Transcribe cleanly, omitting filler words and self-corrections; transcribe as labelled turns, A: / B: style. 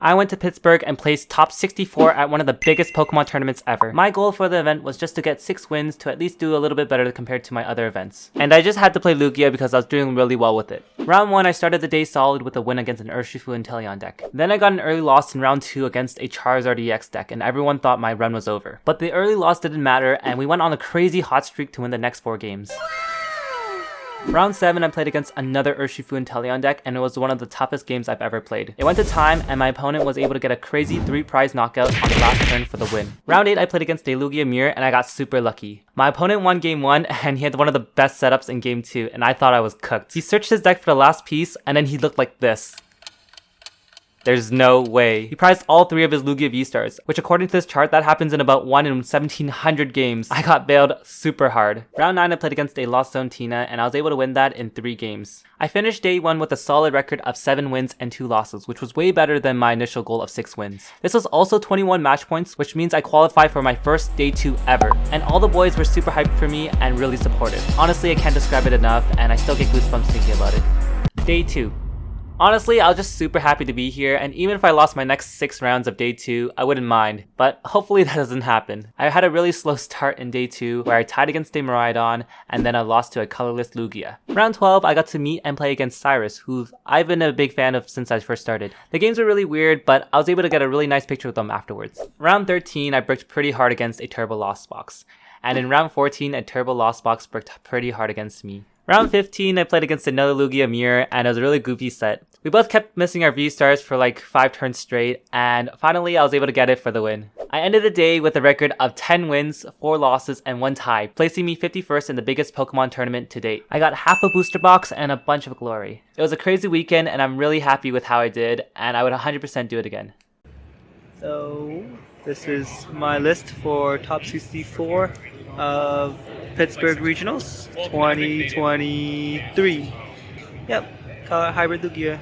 A: I went to Pittsburgh and placed top 64 at one of the biggest Pokemon tournaments ever. My goal for the event was just to get 6 wins to at least do a little bit better compared to my other events. And I just had to play Lugia because I was doing really well with it. Round 1, I started the day solid with a win against an Urshifu and Inteleon deck. Then I got an early loss in round 2 against a Charizard EX deck, and everyone thought my run was over. But the early loss didn't matter, and we went on a crazy hot streak to win the next 4 games. Round 7, I played against another Urshifu and Inteleon deck, and it was one of the toughest games I've ever played. It went to time, and my opponent was able to get a crazy 3-prize knockout on the last turn for the win. Round 8, I played against a Lugia Mirror, and I got super lucky. My opponent won game 1, and he had one of the best setups in game 2, and I thought I was cooked. He searched his deck for the last piece, and then he looked like this. There's no way. He prized all 3 of his Lugia V-Stars, which according to this chart, that happens in about 1 in 1700 games. I got bailed super hard. Round 9, I played against a Lost Zone Tina, and I was able to win that in 3 games. I finished day 1 with a solid record of 7 wins and 2 losses, which was way better than my initial goal of 6 wins. This was also 21 match points, which means I qualified for my first day 2 ever. And all the boys were super hyped for me and really supportive. Honestly, I can't describe it enough, and I still get goosebumps thinking about it. Day 2. Honestly, I was just super happy to be here, and even if I lost my next 6 rounds of day 2, I wouldn't mind, but hopefully that doesn't happen. I had a really slow start in day 2, where I tied against a Miraidon, and then I lost to a colorless Lugia. Round 12, I got to meet and play against Cyrus, who I've been a big fan of since I first started. The games were really weird, but I was able to get a really nice picture with them afterwards. Round 13, I bricked pretty hard against a Turbo Lost Box, and in round 14, a Turbo Lost Box bricked pretty hard against me. Round 15, I played against another Lugia Mirror, and it was a really goofy set. We both kept missing our V-Stars for like 5 turns straight, and finally I was able to get it for the win. I ended the day with a record of 10 wins, 4 losses, and 1 tie, placing me 51st in the biggest Pokemon tournament to date. I got half a booster box and a bunch of glory. It was a crazy weekend, and I'm really happy with how I did, and I would 100% do it again.
B: So, this is my list for top 64 of Pittsburgh Regionals 2023. Yep, call it Hybrid Lugia.